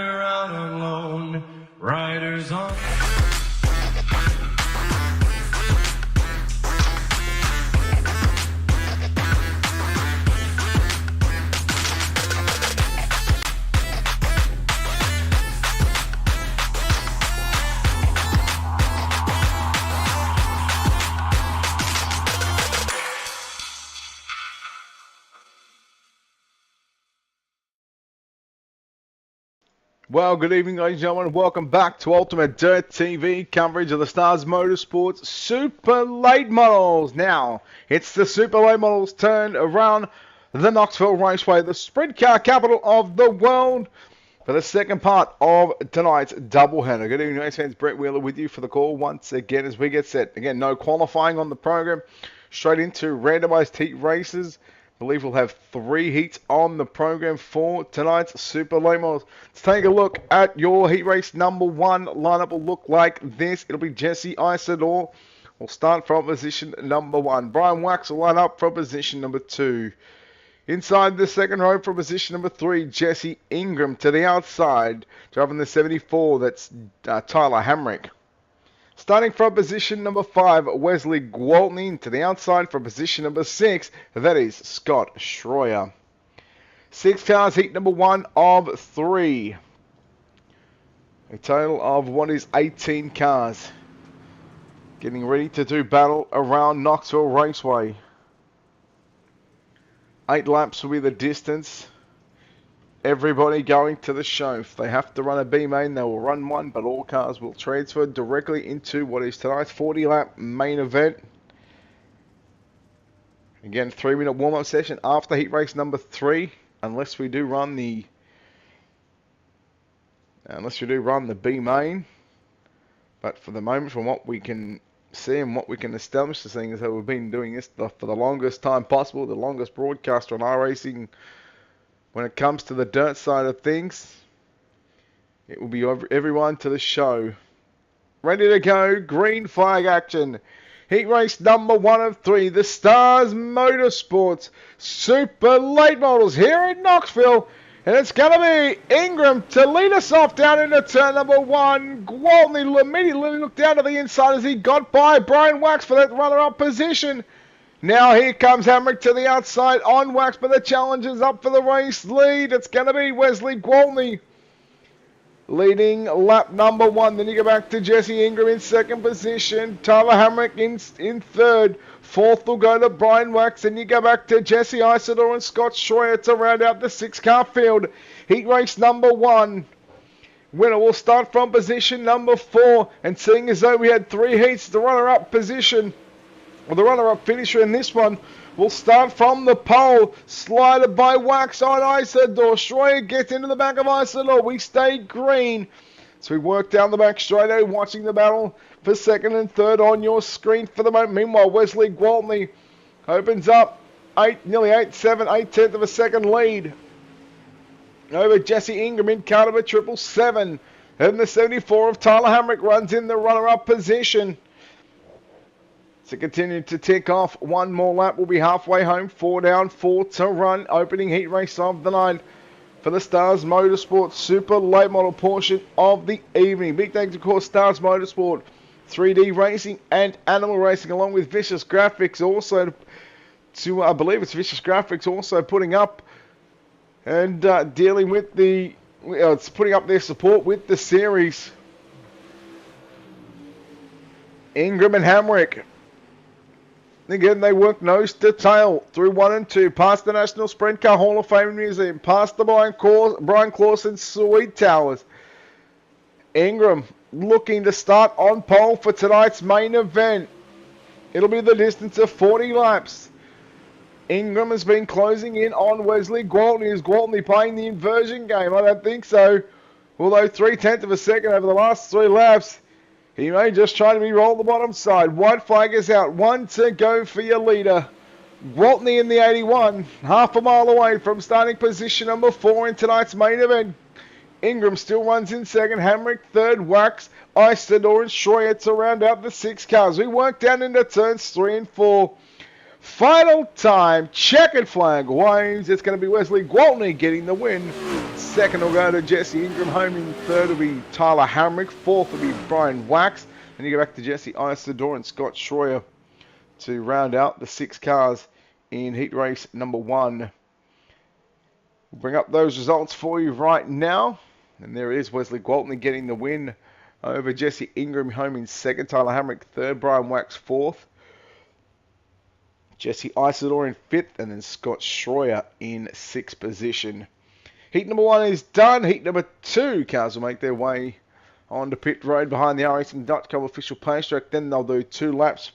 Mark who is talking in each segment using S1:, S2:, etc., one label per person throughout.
S1: rider out alone, riders on.
S2: Well, good evening, ladies and gentlemen. Welcome back to Ultimate Dirt TV coverage of the Stars Motorsports Super Late Models. Now, it's the Super Late Models turn around the Knoxville Raceway, the sprint car capital of the world, for the second part of tonight's doubleheader. Good evening, race fans. Brett Wheeler with you for the call once again as we get set. Again, no qualifying on the program. Straight into randomized heat races. I believe we'll have 3 heats on the program for tonight's Super Late Models. Let's take a look at your heat race number 1 lineup. Will look like this. It'll be Jesse Isidore. We'll start from position number 1. Brian Wax will line up from position number 2. Inside the second row from position number 3, Jesse Ingram. To the outside, driving the 74, that's Tyler Hamrick. Starting from position number 5, Wesley Gwaltney. To the outside from position number 6, that is Scott Schroyer. 6 cars, heat number 1 of 3. A total of what is 18 cars. Getting ready to do battle around Knoxville Raceway. 8 laps will be the distance. Everybody going to the show. If they have to run a B main, they will run one, but all cars will transfer directly into what is tonight's 40-lap main event. Again, 3-minute warm-up session after heat race number 3, unless we do run the B main. But for the moment, from what we can see and what we can establish, the thing is that we've been doing this for the longest time possible, the longest broadcaster on iRacing. When it comes to the dirt side of things, it will be everyone to the show. Ready to go, green flag action. Heat race number 1 of 3, the Stars Motorsports Super Late Models here in Knoxville. And it's going to be Ingram to lead us off down into turn number 1. Gwaltney immediately looked down to the inside as he got by Brian Wax for that runner-up position. Now here comes Hamrick to the outside on Wax, but the challenge is up for the race lead. It's going to be Wesley Gwaltney leading lap number 1. Then you go back to Jesse Ingram in second position. Tyler Hamrick in third. Fourth will go to Brian Wax. Then you go back to Jesse Isidore and Scott Schroyer to round out the 6-car field. Heat race number 1. Winner will start from position number 4. And seeing as though we had 3 heats, the runner-up position, well, the runner-up finisher in this one will start from the pole, slided by Wax on Isidore. Schroyer gets into the back of Isidore. We stay green. So we work down the back straight out, watching the battle for second and third on your screen for the moment. Meanwhile, Wesley Gwaltney opens up nearly 8/10 of a second lead over Jesse Ingram in car number 777. And the 74 of Tyler Hamrick runs in the runner-up position. To continue to tick off one more lap, we'll be halfway home. 4 down, 4 to run. Opening heat race of the night for the Stars Motorsport Super Late Model portion of the evening. Big thanks, of course, Stars Motorsport, 3D Racing and Animal Racing, along with Vicious Graphics, also to, I believe it's Vicious Graphics, also putting up and dealing with the, it's putting up their support with the series. Ingram and Hamrick. Again, they work nose to tail through 1 and 2, past the National Sprint Car Hall of Fame Museum, past the Brian Clausen Sweet Towers. Ingram looking to start on pole for tonight's main event. It'll be the distance of 40 laps. Ingram has been closing in on Wesley Gwaltney. Is Gwaltney playing the inversion game? I don't think so. Although 3/10 of a second over the last 3 laps. He may just try to re-roll the bottom side. White flag is out. 1 to go for your leader. Gwaltney in the 81. Half a mile away from starting position number 4 in tonight's main event. Ingram still runs in second. Hamrick third. Wax, Isidore and Schroyer to round out the 6 cars. We work down into turns 3 and 4. Final time, checkered flag waves. It's going to be Wesley Gwaltney getting the win. Second will go to Jesse Ingram. Home in third will be Tyler Hamrick. Fourth will be Brian Wax. And you go back to Jesse Isidore and Scott Schroyer to round out the 6 cars in heat race number 1. We'll bring up those results for you right now. And there it is, Wesley Gwaltney getting the win over Jesse Ingram. Home in second, Tyler Hamrick third, Brian Wax fourth, Jesse Isidore in 5th, and then Scott Schroyer in 6th position. Heat number 1 is done. Heat number 2, cars will make their way onto pit road behind the racing.com official pace track. Then they'll do 2 laps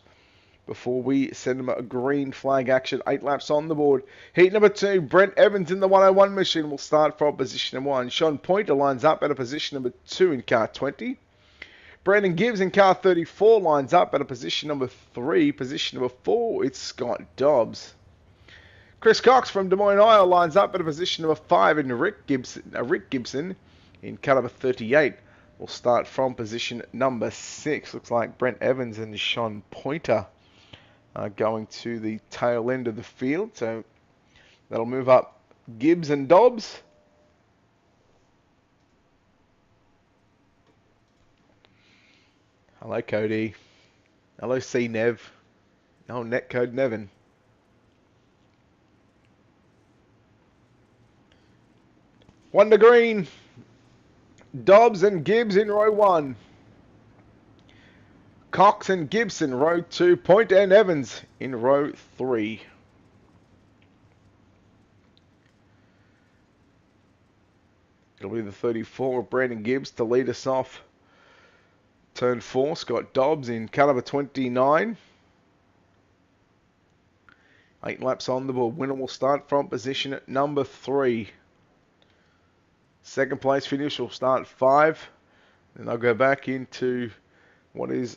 S2: before we send them a green flag action. 8 laps on the board. Heat number 2, Brent Evans in the 101 machine will start from position number 1. Sean Pointer lines up at a position number 2 in car 20. Brandon Gibbs in car 34 lines up at a position number 3. Position number 4, it's Scott Dobbs. Chris Cox from Des Moines, Iowa lines up at a position number 5 in Rick Gibson in car number 38. Will start from position number 6. Looks like Brent Evans and Sean Pointer are going to the tail end of the field. So that'll move up Gibbs and Dobbs. Hello, Cody. Hello, C Nev. Oh, netcode Nevin. One to green. Dobbs and Gibbs in row 1. Cox and Gibson, row 2. Pointer and Evans in row 3. It'll be the 34 of Brandon Gibbs to lead us off. Turn 4, Scott Dobbs in car number 29. 8 laps on the board. Winner will start from position at number 3. Second place finish will start 5. Then they'll go back into what is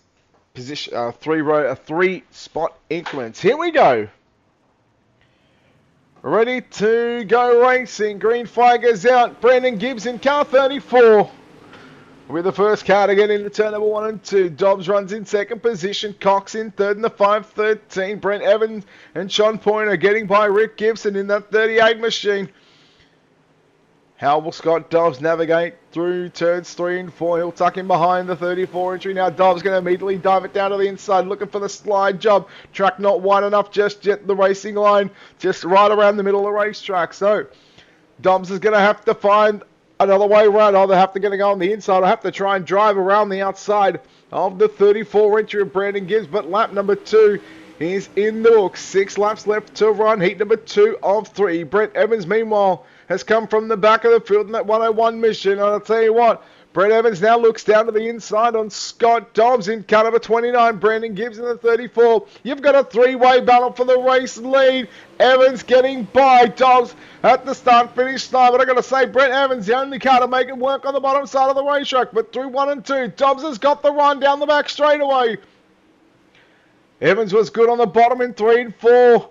S2: position 3 spot increments. Here we go. Ready to go racing. Green flag is out. Brandon Gibbs in car 34. With the first car to get into turn number 1 and 2. Dobbs runs in second position. Cox in third in the 513. Brent Evans and Sean Pointer getting by Rick Gibson in that 38 machine. How will Scott Dobbs navigate through turns 3 and 4? He'll tuck in behind the 34 entry. Now Dobbs going to immediately dive it down to the inside, looking for the slide job. Track not wide enough just yet. The racing line just right around the middle of the racetrack. So Dobbs is going to have to find another way around. Either have to go on the inside or have to try and drive around the outside of the 34 entry of Brandon Gibbs. But lap number 2 is in the books. 6 laps left to run. Heat number 2 of 3. Brent Evans, meanwhile, has come from the back of the field in that 101 mission. And I'll tell you what, Brent Evans now looks down to the inside on Scott Dobbs in car number 29. Brandon Gibbs in the 34. You've got a 3-way battle for the race lead. Evans getting by Dobbs at the start-finish line. But I've got to say, Brent Evans, the only car to make it work on the bottom side of the racetrack. But through 1 and 2, Dobbs has got the run down the back straightaway. Evans was good on the bottom in 3 and 4.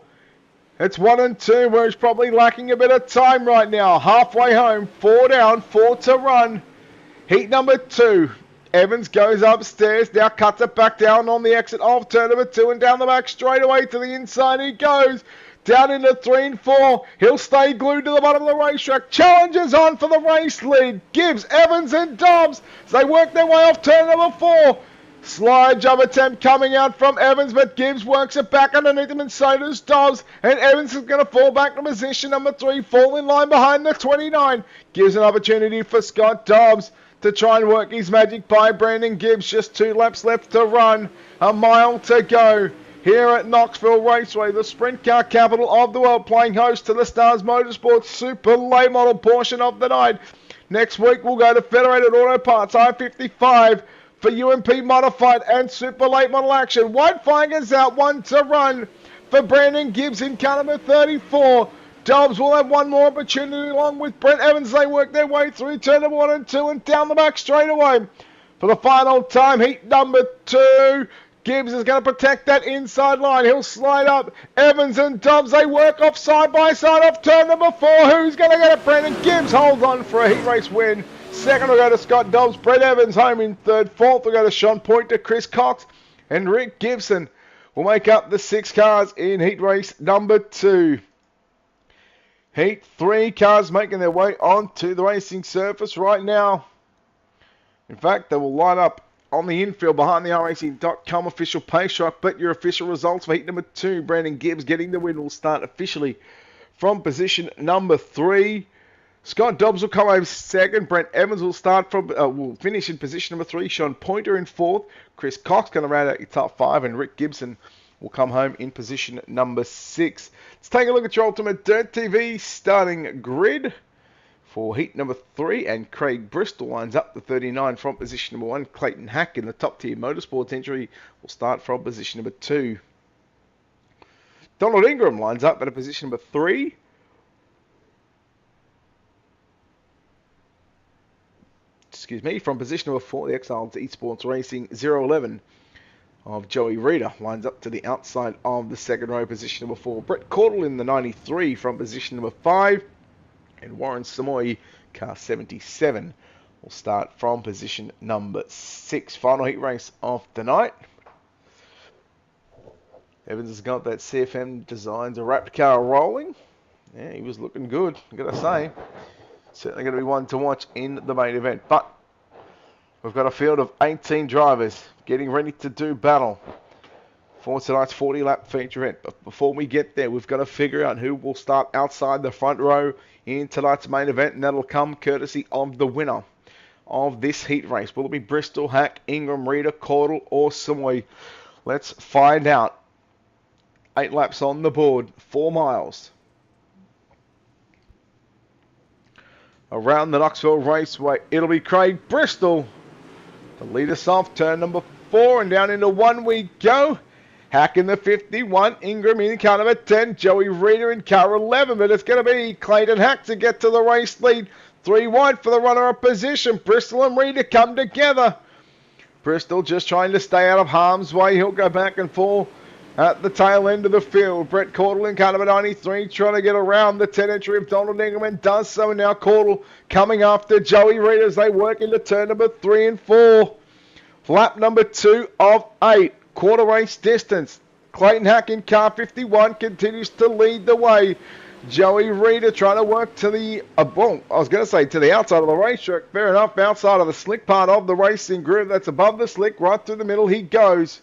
S2: It's 1 and 2 where he's probably lacking a bit of time right now. Halfway home, 4 down, 4 to run. Heat number 2. Evans goes upstairs, now cuts it back down on the exit of turn number 2 and down the back straightaway to the inside he goes. Down into 3 and 4. He'll stay glued to the bottom of the racetrack. Challenges on for the race lead. Gibbs, Evans and Dobbs. They work their way off turn number 4. Slide job attempt coming out from Evans, but Gibbs works it back underneath him and so does Dobbs. And Evans is going to fall back to position number 3, fall in line behind the 29. Gives an opportunity for Scott Dobbs to try and work his magic by Brandon Gibbs. Just 2 laps left to run, a mile to go. Here at Knoxville Raceway, the sprint car capital of the world, playing host to the Stars Motorsports Super Late Model portion of the night. Next week we'll go to Federated Auto Parts I-55 for UMP Modified and Super Late Model action. White flag is out, 1 to run for Brandon Gibbs in car number 34. Dobbs will have one more opportunity along with Brent Evans. They work their way through turn number 1 and 2 and down the back straightaway. For the final time, heat number 2. Gibbs is going to protect that inside line. He'll slide up. Evans and Dobbs, they work off side by side off turn number 4. Who's going to get it? Brandon Gibbs holds on for a heat race win. Second will go to Scott Dobbs. Brent Evans home in third. Fourth will go to Sean Pointer, Chris Cox, and Rick Gibson will make up the 6 cars in heat race number 2. Heat 3 cars making their way onto the racing surface right now. In fact, they will line up on the infield behind the racing.com official pace track. But your official results for heat number 2, Brandon Gibbs getting the win, will start officially from position number 3. Scott Dobbs will come home second. Brent Evans will will finish in position number 3. Sean Pointer in 4th. Chris Cox going to round out your top 5, and Rick Gibson will come home in position number 6. Let's take a look at your Ultimate Dirt TV starting grid for heat number 3, and Craig Bristol lines up the 39 from position number 1. Clayton Hack in the top tier Motorsports entry will start from position number 2. Donald Ingram lines up at a position number 3. From position number 4, the Exiles Esports Racing 011 of Joey Reeder lines up to the outside of the second row, position number 4. Brett Cordell in the 93 from position number 5. And Warren Samoy, car 77, will start from position number 6. Final heat race of the night. Evans has got that CFM Designs a wrapped car rolling. Yeah, he was looking good, I've got to say. Certainly going to be one to watch in the main event. But we've got a field of 18 drivers getting ready to do battle for tonight's 40-lap feature event. But before we get there, we've got to figure out who will start outside the front row in tonight's main event, and that'll come courtesy of the winner of this heat race. Will it be Bristol, Hack, Ingram, Reeder, Cordell, or Samoy? Let's find out. 8 laps on the board, 4 miles. Around the Knoxville Raceway, it'll be Craig Bristol to lead us off turn number 4, and down into 1 we go. Hack in the 51, Ingram in car number 10, Joey Reeder in car 11, but it's going to be Clayton Hack to get to the race lead. 3 wide for the runner-up position. Bristol and Reeder come together. Bristol just trying to stay out of harm's way. He'll go back and fall at the tail end of the field. Brett Cordell in car number 93 trying to get around the 10 entry of Donald Ingram, and does so. And now Cordell coming after Joey Reeder as they work into turn number 3 and 4. Lap number 2 of 8. Quarter race distance. Clayton Hack in car 51 continues to lead the way. Joey Reeder trying to work to the, to the outside of the racetrack. Fair enough, outside of the slick part of the racing group. That's above the slick, right through the middle he goes.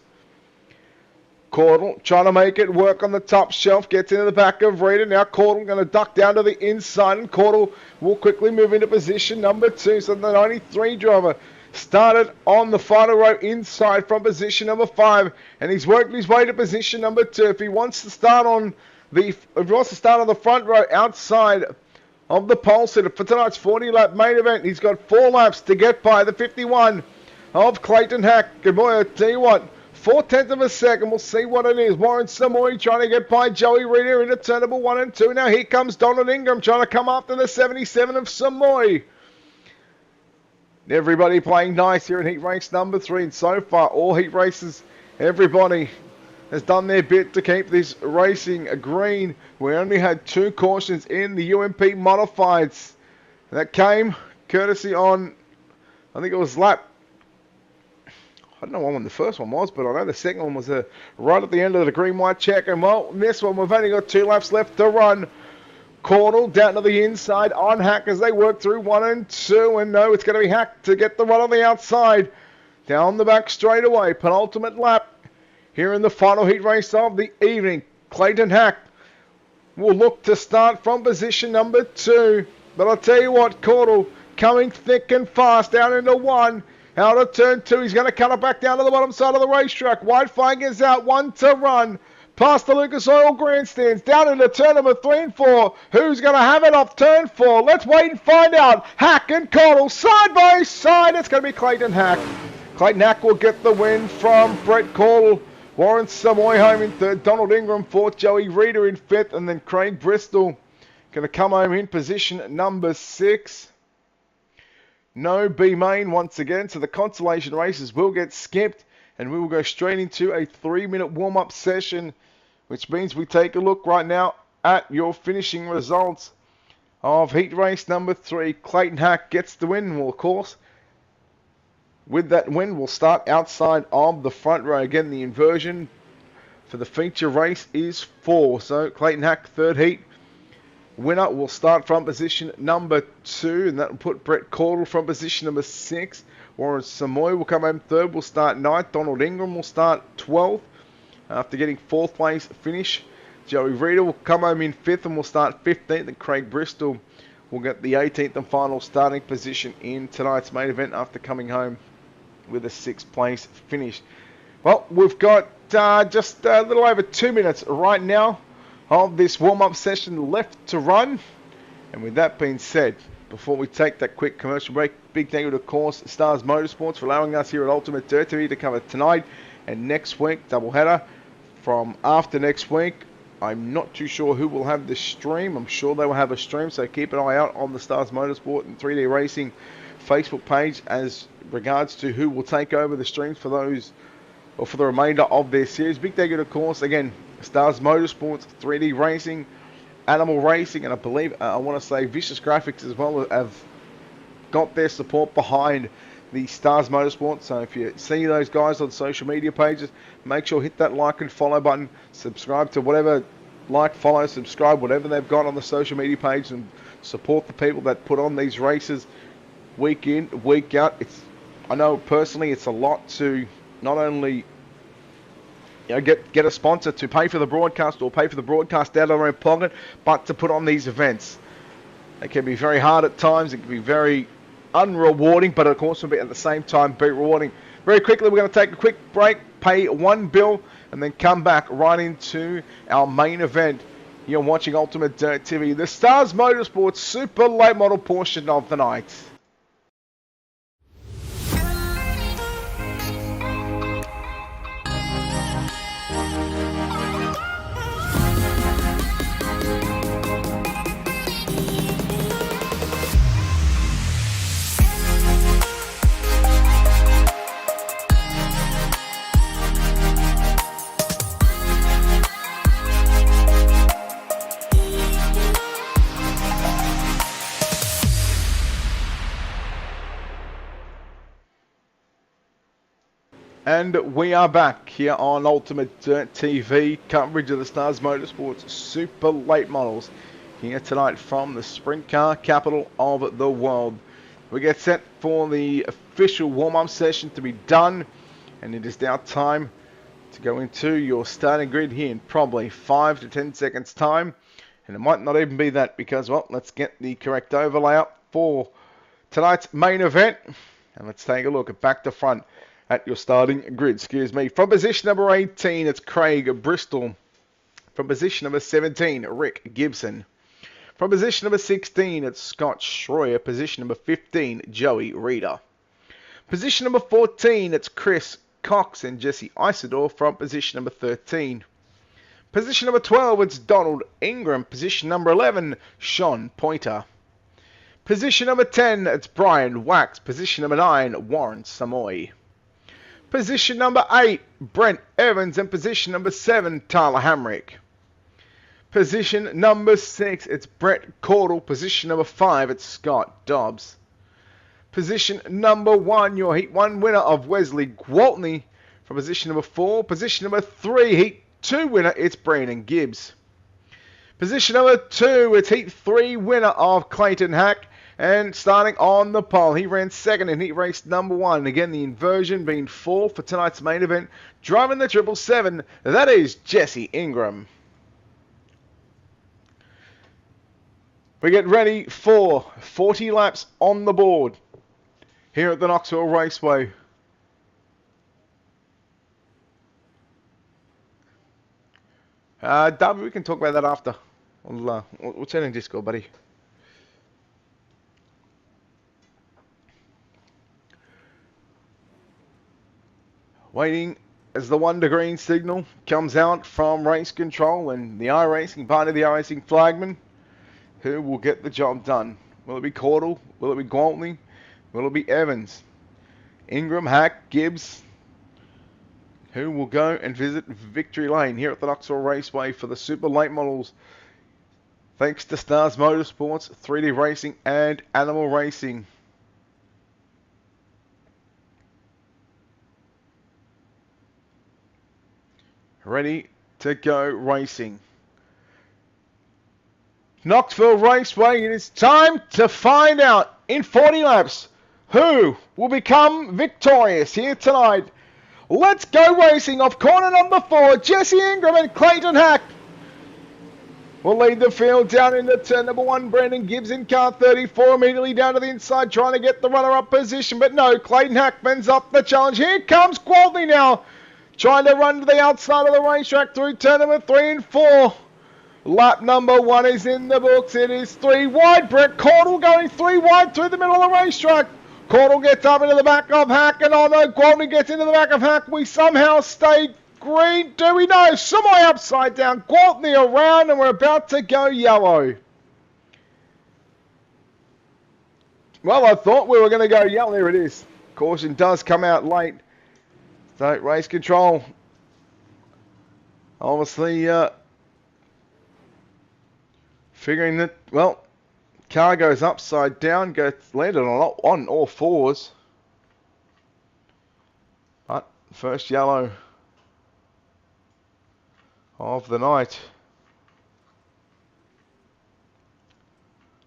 S2: Cordell trying to make it work on the top shelf. Gets into the back of Reeder. Now Cordell going to duck down to the inside, and Cordell will quickly move into position number 2. So the 93 driver started on the final row inside from position number 5, and he's worked his way to position number 2. If he wants to start on the front row outside of the pole sitter for tonight's 40-lap main event, he's got 4 laps to get by the 51 of Clayton Hack. Good boy, I tell you what, 0.4 of a second. We'll see what it is. Warren Samoy trying to get by Joey Reeder into turn number 1 and 2. Now here comes Donald Ingram trying to come after the 77 of Samoy. Everybody playing nice here in heat race number 3, and so far all heat races, everybody has done their bit to keep this racing green. We only had 2 cautions in the UMP modifieds. That came courtesy on, I think it was lap, I don't know what one the first one was, but I know the second one was right at the end of the green-white check. And well, this one we've only got 2 laps left to run. Cordell down to the inside on Hack as they work through 1 and 2. And no, it's going to be Hack to get the run on the outside. Down the back straight away. Penultimate lap here in the final heat race of the evening. Clayton Hack will look to start from position number 2. But I'll tell you what, Cordell coming thick and fast down into 1. Out of turn 2, he's going to cut it back down to the bottom side of the racetrack. Whitefire gets out, 1 to run. Past the Lucas Oil grandstands, down into turn number 3 and 4. Who's going to have it off turn 4? Let's wait and find out. Hack and Cordell side by side. It's going to be Clayton Hack. Clayton Hack will get the win from Brett Cordell. Warren Samoy home in 3rd. Donald Ingram 4th. Joey Reeder in 5th. And then Craig Bristol going to come home in position number 6. No B main once again, so the consolation races will get skipped, and we will go straight into a 3-minute warm-up session, which means we take a look right now at your finishing results of heat race number 3. Clayton Hack gets the win. Well, of course, with that win, we'll start outside of the front row. Again, the inversion for the feature race is 4. So Clayton Hack, third heat. Winner will start from position number 2, and that will put Brett Cordell from position number 6. Warren Samoy will come home third, will start 9th. Donald Ingram will start 12th after getting 4th place finish. Joey Reeder will come home in 5th and will start 15th, and Craig Bristol will get the 18th and final starting position in tonight's main event after coming home with a 6th place finish. Well, we've got just a little over 2 minutes right now of this warm-up session left to run. And with that being said, before we take that quick commercial break, big thank you to, of course, Stars Motorsports for allowing us here at Ultimate Dirt TV to cover tonight and next week, doubleheader from after next week. I'm not too sure who will have the stream. I'm sure they will have a stream, so keep an eye out on the Stars Motorsport and 3D Racing Facebook page as regards to who will take over the streams for those or for the remainder of their series. Big thank you to, of course, again, Stars Motorsports, 3D Racing, Animal Racing, and I believe, I want to say Vicious Graphics as well have got their support behind the Stars Motorsports. So if you see those guys on social media pages, make sure hit that like and follow button, subscribe to whatever, like, follow, subscribe, whatever they've got on the social media page, and support the people that put on these races week in, week out. I know personally it's a lot to not only get a sponsor to pay for the broadcast or pay for the broadcast out of their own pocket, but to put on these events. It can be very hard at times. It can be very unrewarding, but of course, at the same time, be rewarding. Very quickly, we're going to take a quick break, pay one bill, and then come back right into our main event. You're watching Ultimate Dirt TV, the Stars Motorsports Super Late Model portion of the night. And we are back here on Ultimate Dirt TV, coverage of the Stars Motorsports Super Late Models, here tonight from the sprint car capital of the world. We get set for the official warm-up session to be done, and it is now time to go into your starting grid here in probably 5 to 10 seconds time. And it might not even be that because, well, let's get the correct overlay up for tonight's main event. And let's take a look at back to front at your starting grid, From position number 18, it's Craig Bristol. From position number 17, Rick Gibson. From position number 16, it's Scott Schroyer. Position number 15, Joey Reeder. Position number 14, it's Chris Cox and Jesse Isidore from position number 13. Position number 12, it's Donald Ingram. Position number 11, Sean Pointer. Position number 10, it's Brian Wax. Position number 9, Warren Samoy. Position number 8, Brent Evans. And position number 7, Tyler Hamrick. Position number 6, it's Brett Cordell. Position number 5, it's Scott Dobbs. Position number 1, your Heat 1 winner of Wesley Gwaltney. From position number 4, position number 3, Heat 2 winner, it's Brandon Gibbs. Position number 2, it's Heat 3 winner of Clayton Hack. And starting on the pole, he ran second in heat race number 1. Again, the inversion being 4 for tonight's main event. Driving the 777, that is Jesse Ingram. We get ready for 40 laps on the board here at the Knoxville Raceway. Darby, we can talk about that after. We'll turn in Discord, buddy. Waiting as the 1 to green signal comes out from race control and the iRacing part of the iRacing flagman. Who will get the job done? Will it be Cordell? Will it be Gwaltney? Will it be Evans? Ingram, Hack, Gibbs? Who will go and visit Victory Lane here at the Knoxville Raceway for the Super Late Models? Thanks to Stars Motorsports, 3D Racing and Animal Racing. Ready to go racing. Knoxville Raceway, it is time to find out in 40 laps who will become victorious here tonight. Let's go racing off corner number 4. Jesse Ingram and Clayton Hack will lead the field down into turn number 1. Brandon Gibbs in car 34 immediately down to the inside trying to get the runner-up position. But no, Clayton Hack bends up the challenge. Here comes Gwaltney now trying to run to the outside of the racetrack through turn number 3 and 4. Lap number 1 is in the books. It is 3 wide. Brett Cordell going 3 wide through the middle of the racetrack. Cordell gets up into the back of Hack, and oh no, Gwaltney gets into the back of Hack. We somehow stay green. Do we know? Somewhere upside down. Gwaltney around, and we're about to go yellow. Well, I thought we were going to go yellow. There it is. Caution does come out late. So race control. Obviously, figuring that, well, car goes upside down, gets landed on all fours. But first yellow of the night.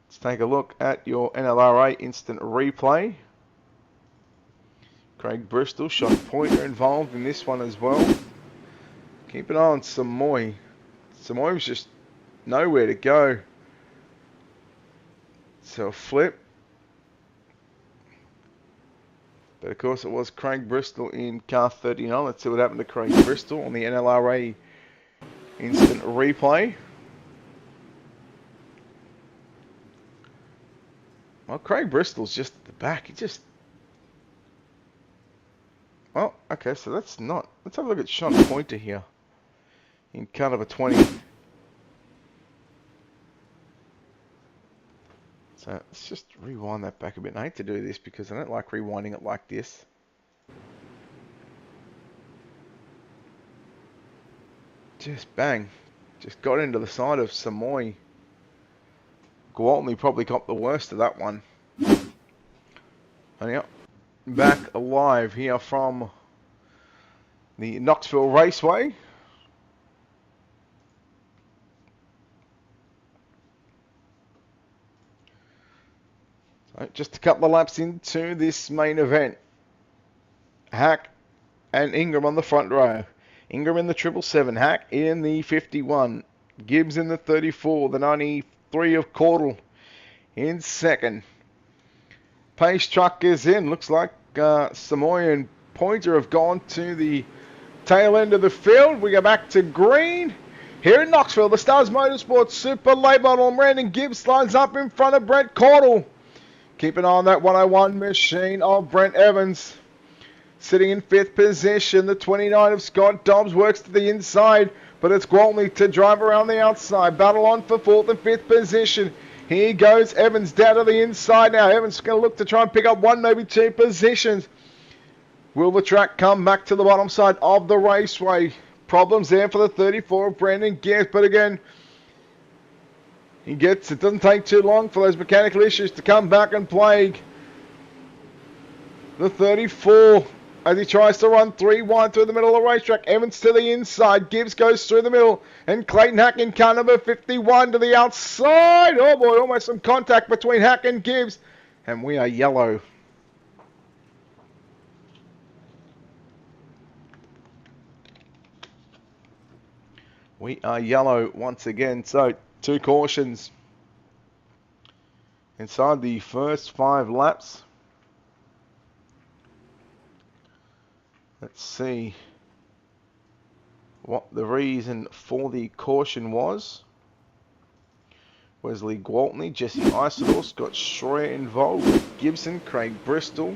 S2: Let's take a look at your NLRA instant replay. Craig Bristol, shot pointer involved in this one as well. Keep an eye on Samoy. Samoy was just nowhere to go. So a flip. But of course it was Craig Bristol in car 39. Let's see what happened to Craig Bristol on the NLRA instant replay. Well, Craig Bristol's just at the back. He just... Well, okay, so that's not... Let's have a look at Sean Pointer here. In car number 20. So let's just rewind that back a bit. I hate to do this because I don't like rewinding it like this. Just bang. Just got into the side of Samoy. Gwaltney probably got the worst of that one. And yep, back alive here from the Knoxville Raceway. Just a couple of laps into this main event. Hack and Ingram on the front row. Ingram in the 777, Hack in the 51, Gibbs in the 34, the 93 of Cordell in second. Pace truck is in. Looks like Samoy and Pointer have gone to the tail end of the field. We go back to green. Here in Knoxville, the Stars Motorsports Super Late Model. Brandon Gibbs slides up in front of Brett Cordell. Keep an eye on that 101 machine of Brent Evans. Sitting in 5th position, the 29 of Scott Dobbs works to the inside, but it's Gwaltney to drive around the outside. Battle on for 4th and 5th position. Here goes Evans down to the inside now. Evans is going to look to try and pick up 1, maybe 2 positions. Will the track come back to the bottom side of the raceway? Problems there for the 34 of Brandon Gibbs, but again, it doesn't take too long for those mechanical issues to come back and plague the 34 as he tries to run 3 wide through the middle of the racetrack. Evans to the inside. Gibbs goes through the middle. And Clayton Hack in car number 51 to the outside. Oh boy, almost some contact between Hack and Gibbs. And we are yellow. We are yellow once again. So 2 cautions inside the first 5 laps. Let's see what the reason for the caution was. Wesley Gwaltney, Jesse Isidore, Scott Schroyer involved, Gibson, Craig Bristol.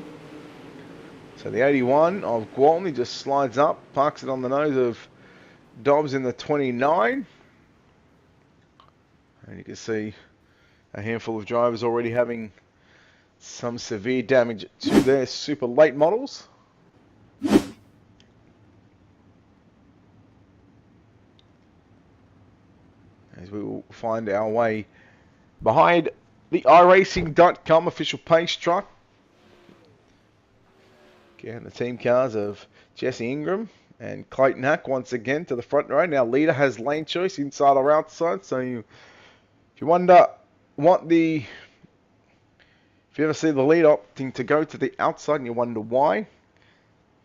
S2: So the 81 of Gwaltney just slides up, parks it on the nose of Dobbs in the 29. And you can see a handful of drivers already having some severe damage to their super late models. As we will find our way behind the iRacing.com official pace truck. Again, the team cars of Jesse Ingram And Clayton Hack once again to the front row. Now leader has lane choice inside or outside. So if you wonder if you ever see the lead opting to go to the outside and you wonder why,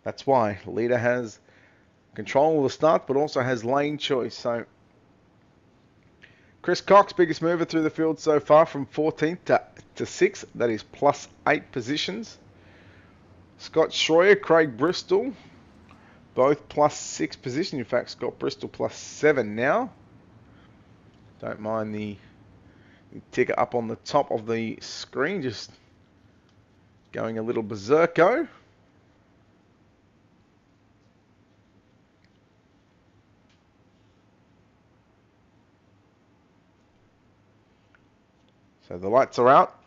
S2: that's why. The leader has control of the start, but also has lane choice. So Chris Cox, biggest mover through the field so far from 14th to 6th. That is plus 8 positions. Scott Schroyer, Craig Bristol, both plus 6 positions. In fact, Scott Bristol plus 7 now. Don't mind the ticker up on the top of the screen, just going a little berserko. So the lights are out.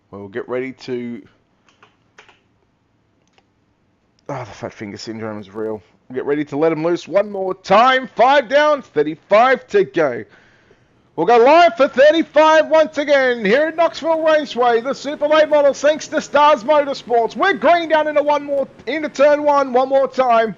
S2: We'll get ready to... Oh, the fat finger syndrome is real. We'll get ready to let them loose one more time. 5 down, 35 to go. We'll go live for 35 once again here at Knoxville Raceway. The Super Late Models, thanks to Stars Motorsports. We're green down into turn one more time.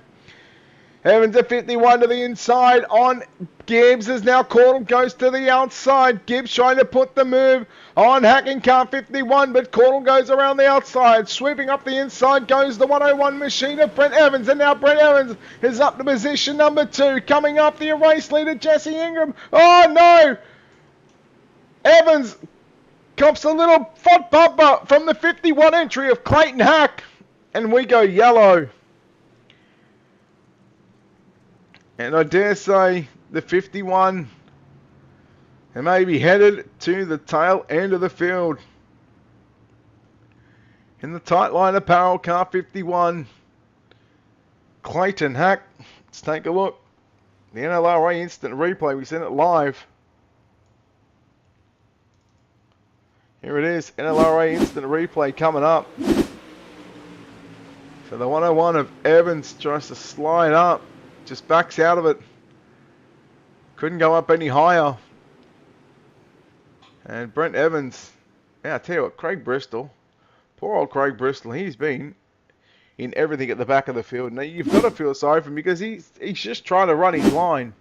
S2: Evans at 51 to the inside on Gibbs as now Caudle goes to the outside. Gibbs trying to put the move on Hacking Car 51, but Caudle goes around the outside. Sweeping up the inside goes the 101 machine of Brent Evans, and now Brent Evans is up to position number 2. Coming up the race leader, Jesse Ingram. Oh no! Evans cops a little front bumper from the 51 entry of Clayton Hack, and we go yellow. And I dare say the 51 may be headed to the tail end of the field. In the tight line apparel, car 51, Clayton Hack. Let's take a look. The NLRA instant replay, we sent it live. Here it is, NLRA instant replay coming up. So the 101 of Evans tries to slide up. Just backs out of it. Couldn't go up any higher. And Brent Evans, yeah, I tell you what, Craig Bristol, poor old Craig Bristol, he's been in everything at the back of the field. Now you've got to feel sorry for him because he's just trying to run his line.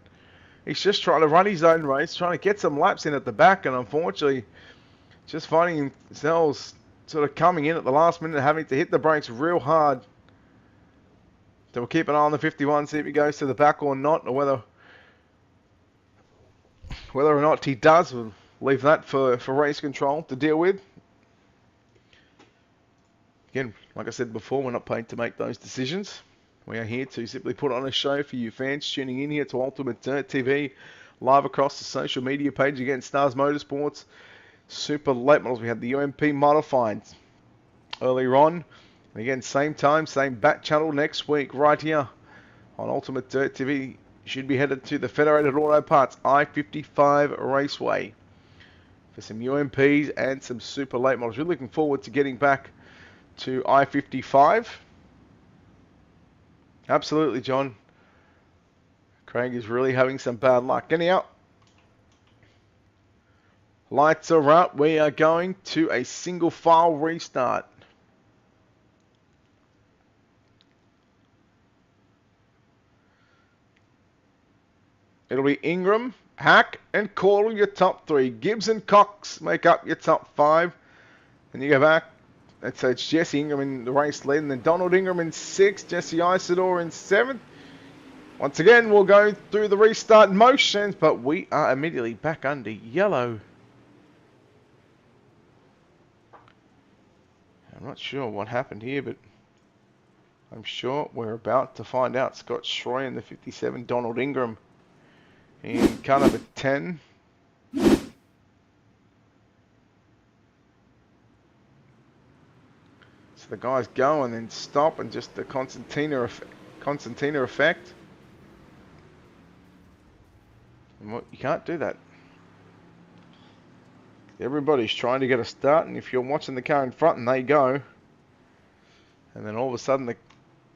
S2: He's just trying to run his own race, trying to get some laps in at the back, and unfortunately, just finding himself sort of coming in at the last minute and having to hit the brakes real hard. So we'll keep an eye on the 51, see if he goes to the back or not, or whether or not he does. We'll leave that for race control to deal with. Again, like I said before, we're not paid to make those decisions. We are here to simply put on a show for you fans tuning in here to Ultimate Dirt TV, live across the social media page against Stars Motorsports. Super Late Models, we had the UMP modified earlier on. And again, same time, same bat channel next week, right here on Ultimate Dirt TV. Should be headed to the Federated Auto Parts I-55 Raceway for some UMPs and some super late models. We're looking forward to getting back to I-55. Absolutely, John. Craig is really having some bad luck. Anyhow, lights are up. We are going to a single file restart. It'll be Ingram, Hack, and Caudle, your top 3. Gibbs and Cox make up your top 5. And you go back. So it's Jesse Ingram in the race lead. And then Donald Ingram in 6th. Jesse Isidore in 7th. Once again, we'll go through the restart motions. But we are immediately back under yellow. I'm not sure what happened here, but I'm sure we're about to find out. Scott Schroy in the 57. Donald Ingram in car number 10. So the guys go and then stop, and just the concertina effect. And you can't do that. Everybody's trying to get a start, and if you're watching the car in front and they go, and then all of a sudden the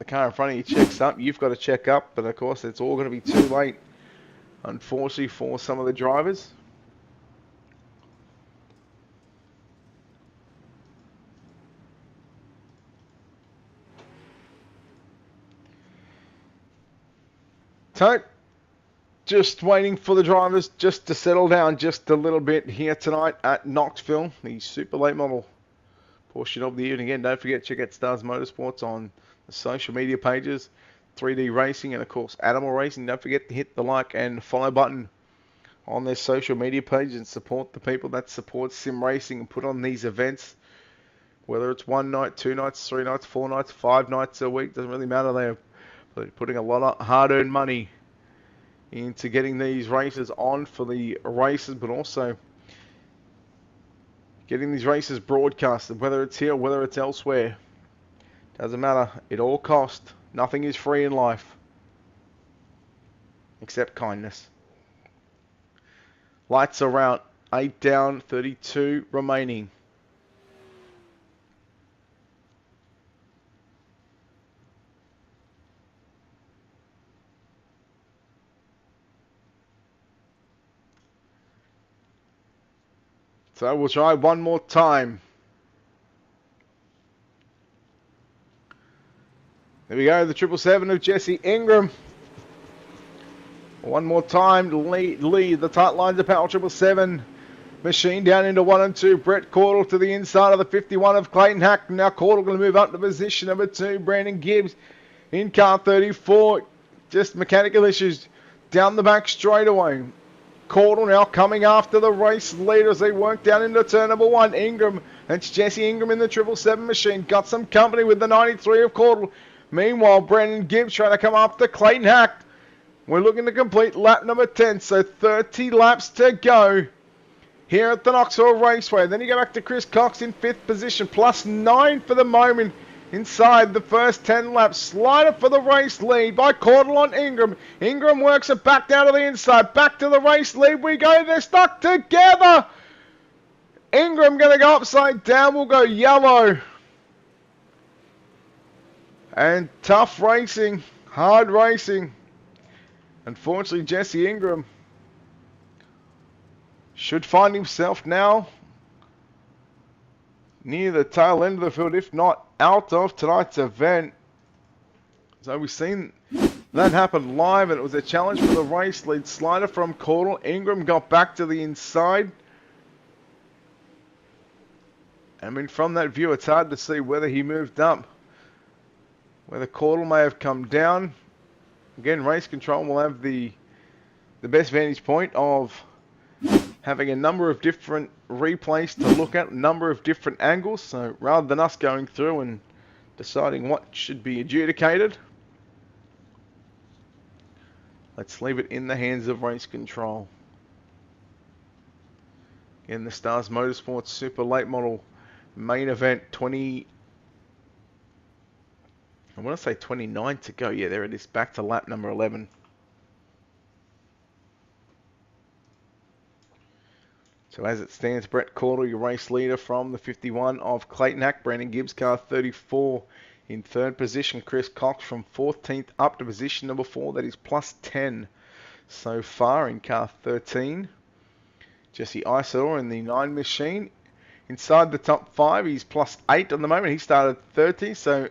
S2: car in front of you checks up, you've got to check up, but of course it's all going to be too late, unfortunately, for some of the drivers. So, just waiting for the drivers just to settle down just a little bit here tonight at Knoxville, the super late model portion of the evening. Again, don't forget, check out Stars Motorsports on the social media pages, 3D Racing, and of course Animal Racing. Don't forget to hit the like and follow button on their social media pages and support the people that support sim racing and put on these events. Whether it's 1 night, 2 nights, 3 nights, 4 nights, 5 nights a week, doesn't really matter. They're putting a lot of hard-earned money into getting these races on for the races, but also getting these races broadcasted, whether it's here, whether it's elsewhere. Doesn't matter. It all costs. Nothing is free in life. Except kindness. Lights are out. 8 down, 32 remaining. So we'll try one more time. There we go, the 777 of Jesse Ingram. One more time to lead the tight lines of power. 777 machine down into 1 and 2. Brett Cordell to the inside of the 51 of Clayton Hack. Now Cordell going to move up to position number 2. Brandon Gibbs in car 34. Just mechanical issues down the back straight away. Cordell now coming after the race leader as they work down into turn number 1. Ingram, that's Jesse Ingram in the 777 machine. Got some company with the 93 of Cordell. Meanwhile, Brandon Gibbs trying to come after Clayton Hack. We're looking to complete lap number 10, so 30 laps to go here at the Knoxville Raceway. Then you go back to Chris Cox in 5th position, plus 9 for the moment inside the first 10 laps. Slider for the race lead by Cordell on Ingram. Ingram works it back down to the inside. Back to the race lead we go. They're stuck together. Ingram going to go upside down. We'll go yellow. And tough racing. Hard racing. Unfortunately, Jesse Ingram should find himself now near the tail end of the field, if not out of tonight's event. So we've seen that happen live, and it was a challenge for the race lead. Slider from Cordell. Ingram got back to the inside. I mean, from that view, it's hard to see whether he moved up, whether Cordell may have come down. Again, race control will have the best vantage point of having a number of different replays to look at, a number of different angles. So rather than us going through and deciding what should be adjudicated, let's leave it in the hands of race control. Again, the Stars Motorsports Super Late Model main event, I want to say 29 to go. Yeah, there it is. Back to lap number 11. So as it stands, Brett Cordell, your race leader from the 51 of Clayton Hack. Brandon Gibbs, car 34 in 3rd position. Chris Cox from 14th up to position number 4. That is plus 10 so far in car 13. Jesse Isidore in the 9 machine. Inside the top 5, he's plus 8 on the moment. He started 30, so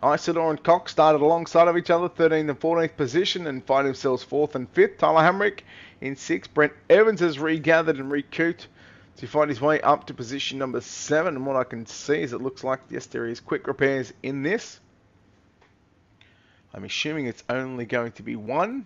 S2: Isidore and Cox started alongside of each other, 13th and 14th position, and find themselves 4th and 5th. Tyler Hamrick in 6th. Brent Evans has regathered and recouped to find his way up to position number 7. And what I can see is it looks like, yes, there is quick repairs in this. I'm assuming it's only going to be 1.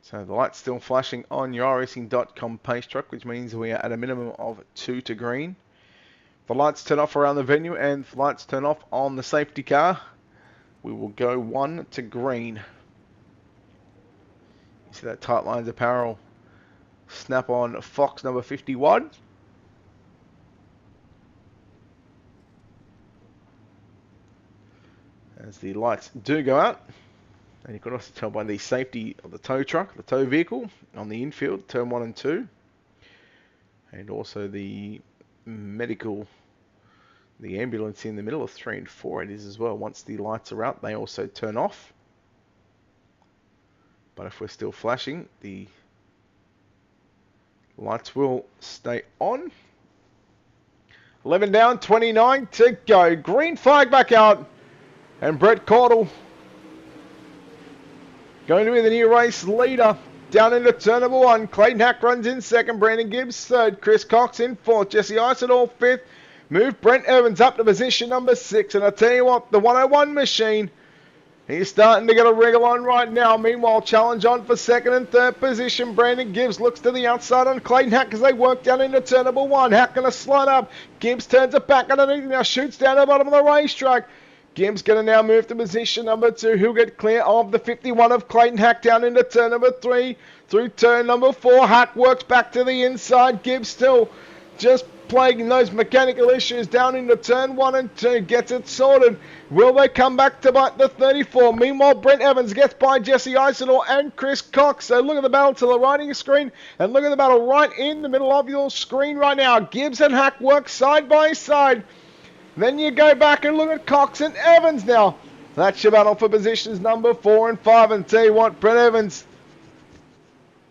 S2: So the light's still flashing on your iRacing.com pace truck, which means we are at a minimum of 2 to green. The lights turn off around the venue and the lights turn off on the safety car. We will go 1 to green. You see that tight lines apparel snap on Fox number 51. As the lights do go out. And you can also tell by the safety of the tow truck, the tow vehicle on the infield, turn 1 and 2. And also the medical, the ambulance in the middle of 3 and 4 it is as well. Once the lights are out, they also turn off. But if we're still flashing, the lights will stay on. 11 down, 29 to go. Green flag back out. And Brett Cordell going to be the new race leader. Down into turn number 1. Clayton Hack runs in second. Brandon Gibbs third. Chris Cox in fourth. Jesse Isidore fifth. Move Brent Evans up to position number 6. And I tell you what, the 101 machine, he's starting to get a wriggle on right now. Meanwhile, challenge on for second and third position. Brandon Gibbs looks to the outside on Clayton Hack as they work down into turn number 1. Hack going to slide up. Gibbs turns it back underneath. Now shoots down the bottom of the racetrack. Gibbs going to now move to position number 2. He'll get clear of the 51 of Clayton Hack down into turn number 3. Through turn number 4, Hack works back to the inside. Gibbs still just plaguing those mechanical issues down into turn 1 and 2. Gets it sorted. Will they come back to bite the 34? Meanwhile, Brent Evans gets by Jesse Isidore and Chris Cox. So look at the battle to the right of your screen. And look at the battle right in the middle of your screen right now. Gibbs and Hack work side by side. Then you go back and look at Cox and Evans now. That's your battle for positions number 4 and 5. And tell you what, Brent Evans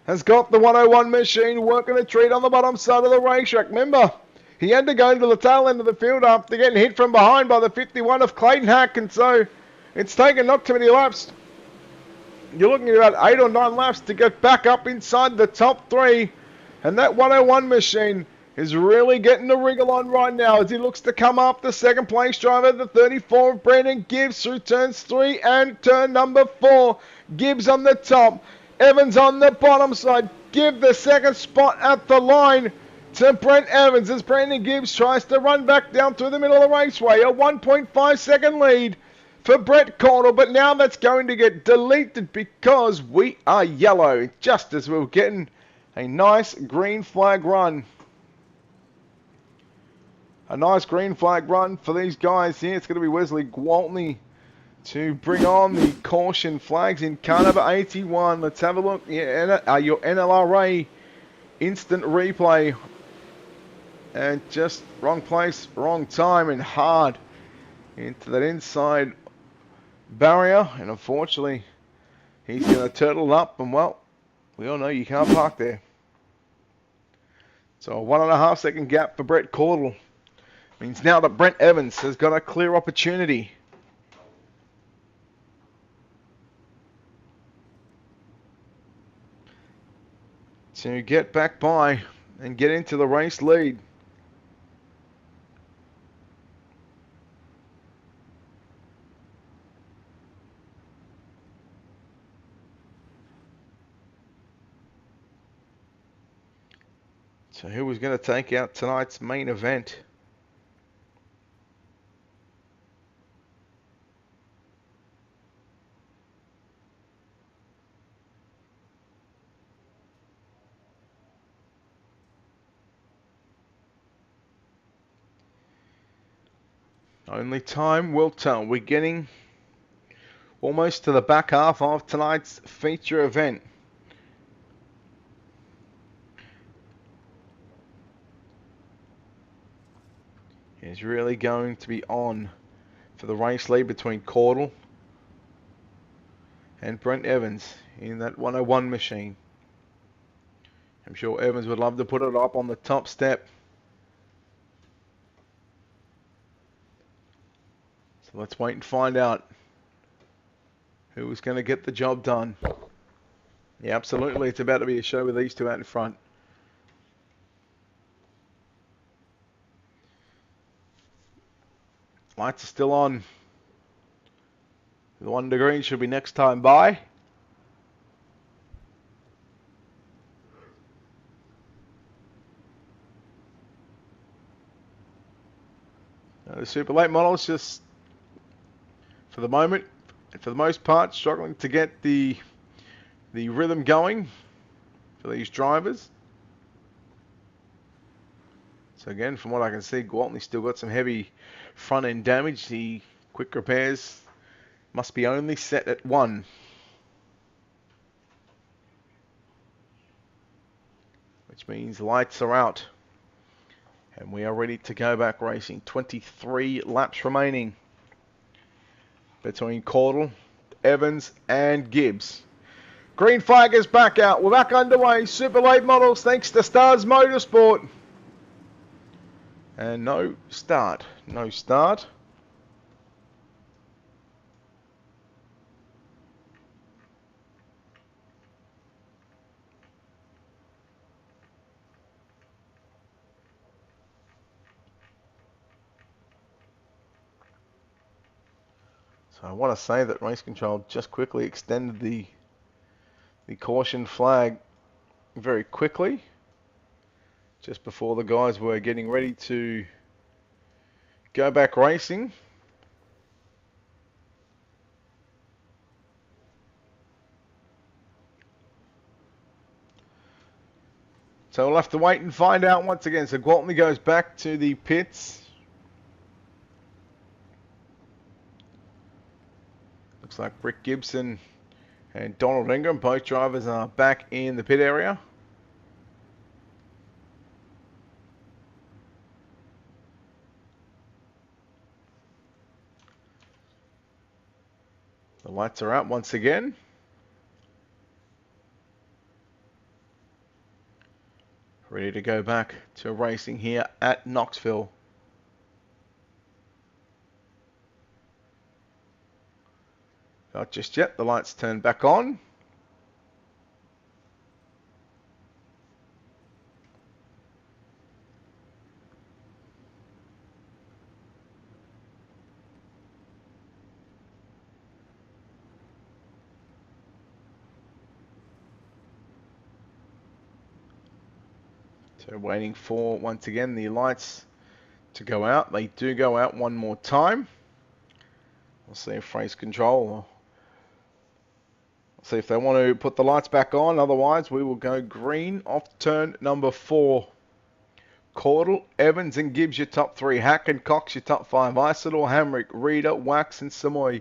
S2: has got the 101 machine working a treat on the bottom side of the racetrack. Remember, he had to go to the tail end of the field after getting hit from behind by the 51 of Clayton Hack. And so it's taken not too many laps. You're looking at about 8 or 9 laps to get back up inside the top 3. And that 101 machine is really getting the wriggle on right now as he looks to come up the second place driver, the 34 of Brandon Gibbs through turns 3 and turn number 4. Gibbs on the top, Evans on the bottom side. Give the second spot at the line to Brent Evans as Brandon Gibbs tries to run back down through the middle of the raceway. A 1.5 second lead for Brett Cordell, but now that's going to get deleted because we are yellow, just as we were getting a nice green flag run. A nice green flag run for these guys here. It's going to be Wesley Gwaltney to bring on the caution flags in car number 81. Let's have a look. Yeah, your NLRA instant replay. And just wrong place, wrong time, and hard into that inside barrier. And unfortunately, he's going to turtle up. And well, we all know you can't park there. So a 1.5 second gap for Brett Cordell. Means now that Brent Evans has got a clear opportunity to get back by and get into the race lead. So who was going to take out tonight's main event? Only time will tell. We're getting almost to the back half of tonight's feature event. It's really going to be on for the race lead between Cordell and Brent Evans in that 101 machine. I'm sure Evans would love to put it up on the top step. So let's wait and find out who's going to get the job done. Yeah, absolutely. It's about to be a show with these two out in front. Lights are still on. The 1 degree should be next time by. The super late models just, for the moment, and for the most part, struggling to get the rhythm going for these drivers. So again, from what I can see, Gwaltney's still got some heavy front end damage. The quick repairs must be only set at 1. Which means lights are out. And we are ready to go back racing. 23 laps remaining between Cordell, Evans and Gibbs. Green flag is back out. We're back underway. Super late models thanks to Stars Motorsport. And no start. No start. So I want to say that Race Control just quickly extended the caution flag very quickly, just before the guys were getting ready to go back racing. So we'll have to wait and find out once again. So Gwaltney goes back to the pits. Looks like Rick Gibson and Donald Ingram, both drivers, are back in the pit area. The lights are out once again. Ready to go back to racing here at Knoxville. Not just yet, the lights turn back on. So waiting for, once again, the lights to go out. They do go out one more time. We'll see if Race Control, see if they want to put the lights back on. Otherwise, we will go green off turn number 4. Caudle, Evans and Gibbs your top 3. Hack and Cox your top 5. Isidore, Hamrick, Reeder, Wax and Samoy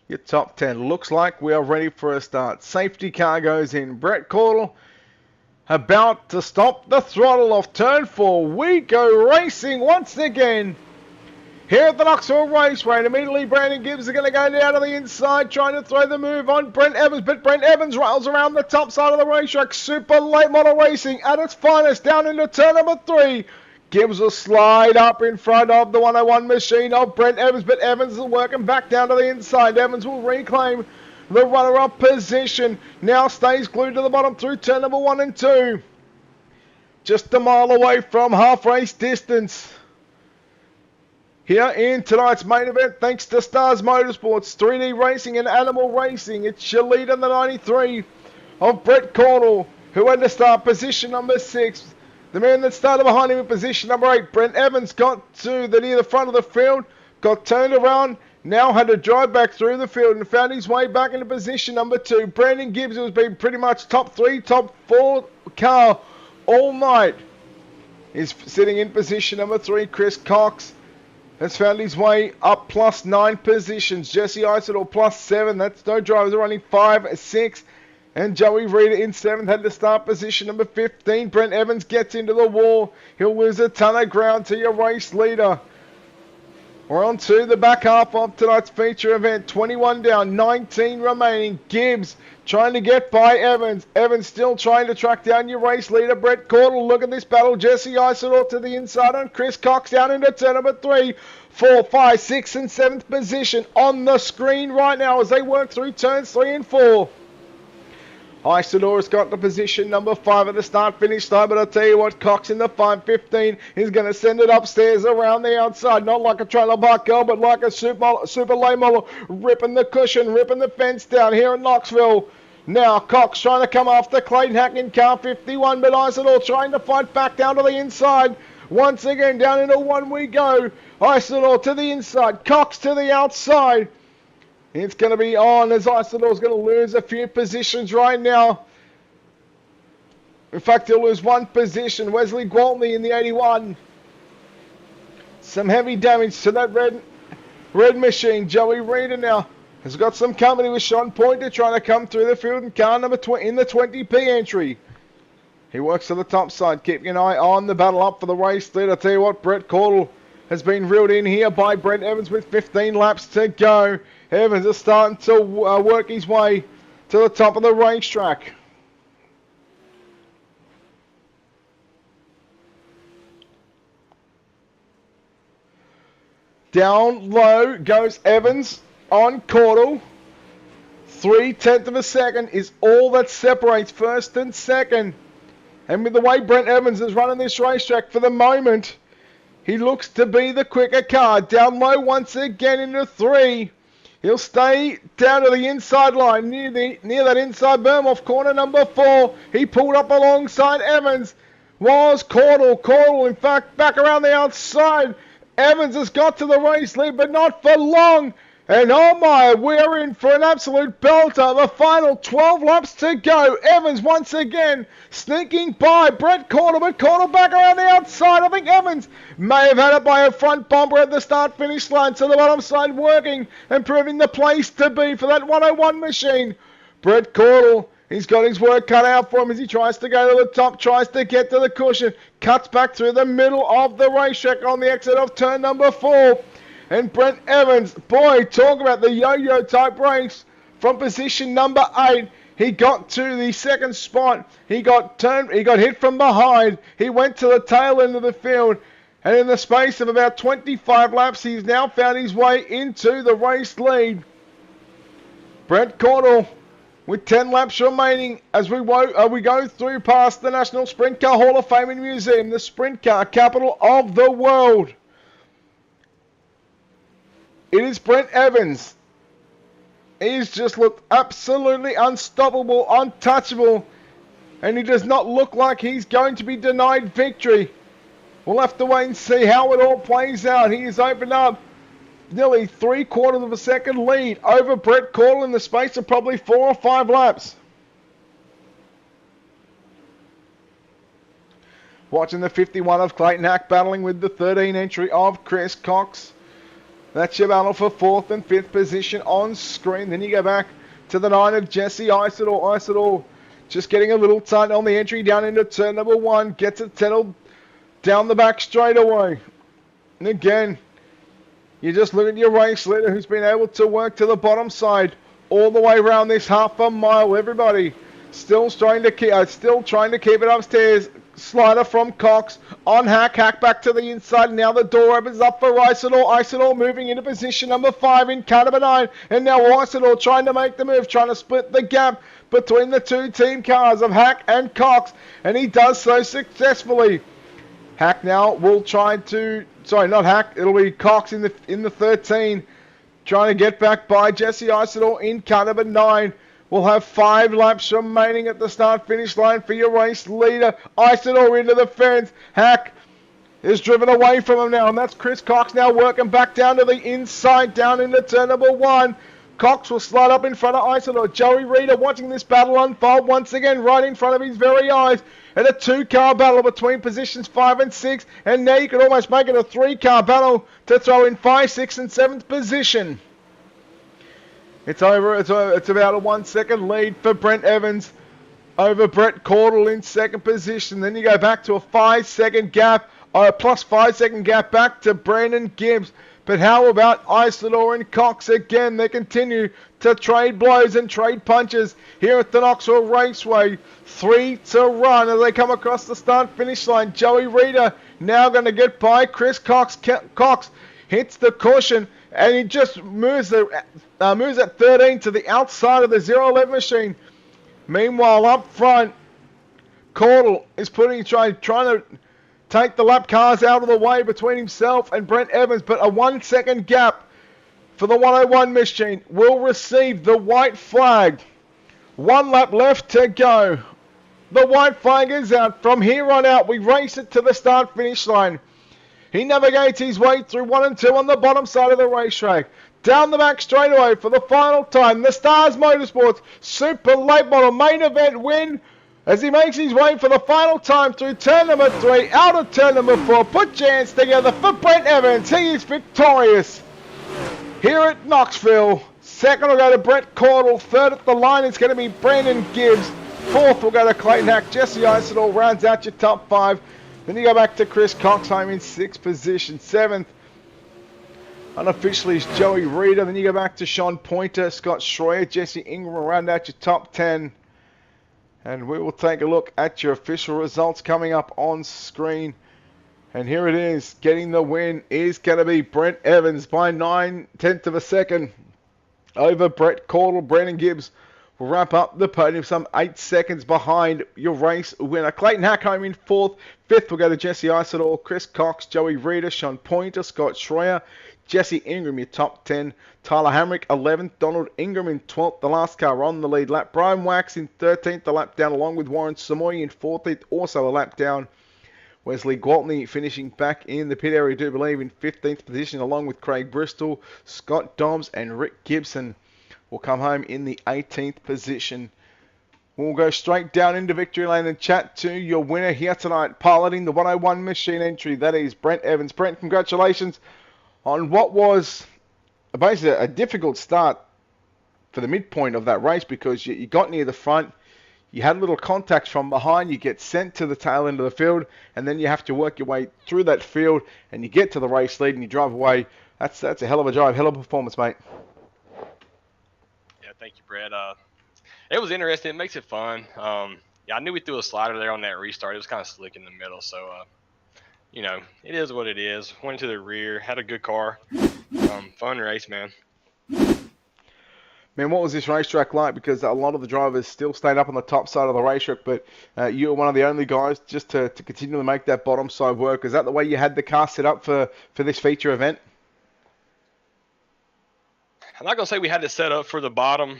S2: your top 10. Looks like we are ready for a start. Safety car goes in. Brett Caudle about to stop the throttle off turn 4. We go racing once again here at the Knoxville Raceway, and immediately Brandon Gibbs are going to go down to the inside, trying to throw the move on Brent Evans, but Brent Evans rails around the top side of the racetrack. Super late model racing at its finest down into turn number 3. Gibbs will slide up in front of the 101 machine of Brent Evans, but Evans is working back down to the inside. Evans will reclaim the runner-up position. Now stays glued to the bottom through turn number 1 and 2. Just a mile away from half race distance. Here in tonight's main event, thanks to Stars Motorsports, 3D Racing and Animal Racing. It's your leader, the 93 of Brett Caudle, who had to start position number 6. The man that started behind him in position number 8, Brent Evans, got to the near the front of the field, got turned around, now had to drive back through the field and found his way back into position number 2. Brandon Gibbs, who has been pretty much top 3, top 4 car all night, is sitting in position number 3. Chris Cox has found his way up plus 9 positions. Jesse Isidore plus 7. That's no drivers are running 5, 6. And Joey Reeder in 7th had to start position number 15. Brent Evans gets into the wall. He'll lose a ton of ground to your race leader. We're on to the back half of tonight's feature event. 21 down, 19 remaining. Gibbs trying to get by Evans. Evans still trying to track down your race leader, Brett Caudle. Look at this battle. Jesse Isidore to the inside on Chris Cox down into turn number 3, 4, 5, 6 and 7th position on the screen right now as they work through turns 3 and 4. Isidore's got the position number 5 at the start-finish line, but I'll tell you what, Cox in the 5.15 is going to send it upstairs around the outside. Not like a trailer park girl, but like a super late model, ripping the cushion, ripping the fence down here in Knoxville. Now Cox trying to come after Clayton Hack in car 51, but Isidore trying to fight back down to the inside. Once again, down into 1 we go. Isidore to the inside, Cox to the outside. It's going to be on as Isidore's going to lose a few positions right now. In fact, he'll lose 1 position. Wesley Gwaltney in the 81. Some heavy damage to that red machine. Joey Reeder now has got some company with Sean Pointer trying to come through the field in car number 20 in the 20p entry. He works to the top side, keeping an eye on the battle up for the race lead. I tell you what, Brett Caudle has been reeled in here by Brent Evans with 15 laps to go. Evans is starting to work his way to the top of the racetrack. Down low goes Evans on Caudle. 0.3 of a second is all that separates first and second. And with the way Brent Evans is running this racetrack for the moment, he looks to be the quicker car. Down low once again into 3. He'll stay down to the inside line near that inside berm off corner number 4. He pulled up alongside Evans. Was Caudle. Caudle, in fact, back around the outside. Evans has got to the race lead, but not for long. And oh my, we're in for an absolute belter. The final 12 laps to go. Evans once again sneaking by Brett Caudle, but Caudle back around the outside. I think Evans may have had it by a front bumper at the start-finish line, so the bottom side working and proving the place to be for that 101 machine. Brett Caudle, he's got his work cut out for him as he tries to go to the top, tries to get to the cushion, cuts back through the middle of the racetrack on the exit of turn number 4. And Brent Evans, boy, talk about the yo-yo type race from position number 8. He got to the second spot. He got hit from behind. He went to the tail end of the field. And in the space of about 25 laps, he's now found his way into the race lead. Brent Caudle with 10 laps remaining as we go through past the National Sprint Car Hall of Fame and Museum, the sprint car capital of the world. It is Brent Evans. He's just looked absolutely unstoppable, untouchable, and he does not look like he's going to be denied victory. We'll have to wait and see how it all plays out. He has opened up nearly 3/4 of a second lead over Brett Caudle in the space of probably 4 or 5 laps. Watching the 51 of Clayton Hack battling with the 13 entry of Chris Cox. That's your battle for 4th and 5th position on screen. Then you go back to the 9 of Jesse Isidore. Isidore just getting a little tight on the entry down into turn number 1. Gets it settled down the back straightaway. And again, you just look at your race leader who's been able to work to the bottom side all the way around this half a mile. Everybody still trying to keep it upstairs. Slider from Cox on Hack. Hack back to the inside. Now the door opens up for Isidore. Isidore moving into position number 5 in car number 9. And now Isidore trying to make the move, trying to split the gap between the two team cars of Hack and Cox. And he does so successfully. Hack now will try to... Sorry, not Hack. It'll be Cox in the 13. Trying to get back by Jesse Isidore in car number 9. We'll have 5 laps remaining at the start-finish line for your race leader. Isidore into the fence. Hack is driven away from him now, and that's Chris Cox now working back down to the inside, down into turn number 1. Cox will slide up in front of Isidore. Joey Reeder watching this battle unfold once again right in front of his very eyes. And a 2-car battle between positions 5 and 6. And now you can almost make it a 3-car battle to throw in 5, 6, and 7th position. It's over. It's about a 1 second lead for Brent Evans over Brett Caudle in second position. Then you go back to a 5 second gap, plus 5 second gap back to Brandon Gibbs. But how about Isidore and Cox again? They continue to trade blows and trade punches here at the Knoxville Raceway. 3 to run as they come across the start-finish line. Joey Reeder now going to get by Chris Cox. Cox hits the caution and he just moves at 13 to the outside of the 011 machine. Meanwhile, up front, Caudle is trying to take the lap cars out of the way between himself and Brent Evans, but a 1 second gap for the 101 machine will receive the white flag. 1 lap left to go. The white flag is out. From here on out, we race it to the start-finish line. He navigates his way through 1 and 2 on the bottom side of the racetrack. Down the back straightaway for the final time. The Stars Motorsports Super Late Model main event win as he makes his way for the final time through turn number 3, out of turn number 4. Put your hands together for Brent Evans. He is victorious here at Knoxville. Second will go to Brett Caudle. Third at the line is going to be Brandon Gibbs. Fourth will go to Clayton Hack. Jesse Isidore rounds out your top 5. Then you go back to Chris Cox home in 6th position. 7th Unofficially is Joey Reeder. Then you go back to Sean Pointer, Scott Schroyer, Jesse Ingram around out your top 10. And we will take a look at your official results coming up on screen. And here it is. Getting the win is going to be Brent Evans by 9/10 of a second over Brett Cordell. Brandon Gibbs will wrap up the podium some 8 seconds behind your race winner. Clayton Hackholm in 4th. 5th will go to Jesse Isidore, Chris Cox, Joey Reeder, Sean Pointer, Scott Schroyer, Jesse Ingram, your top 10. Tyler Hamrick, 11th. Donald Ingram in 12th. The last car on the lead lap. Brian Wax in 13th, a lap down, along with Warren Samoy in 14th, also a lap down. Wesley Gwaltney finishing back in the pit area, I do believe, in 15th position, along with Craig Bristol. Scott Dobbs and Rick Gibson will come home in the 18th position. We'll go straight down into victory lane and chat to your winner here tonight, piloting the 101 machine entry. That is Brent Evans. Brent, congratulations on what was basically a difficult start for the midpoint of that race, because you got near the front. You had a little contact from behind, you get sent to the tail end of the field, and then you have to work your way through that field, and you get to the race lead and you drive away. That's a hell of a drive, hell of a performance, mate.
S3: Yeah, thank you, Brad. It was interesting. It makes it fun. Yeah, I knew we threw a slider there on that restart. It was kind of slick in the middle, so you know, it is what it is. Went to the rear, had a good car. Fun race, man.
S2: Man, what was this racetrack like? Because a lot of the drivers still stayed up on the top side of the racetrack, but you were one of the only guys just to continue to make that bottom side work. Is that the way you had the car set up for this feature event?
S3: I'm not going to say we had it set up for the bottom.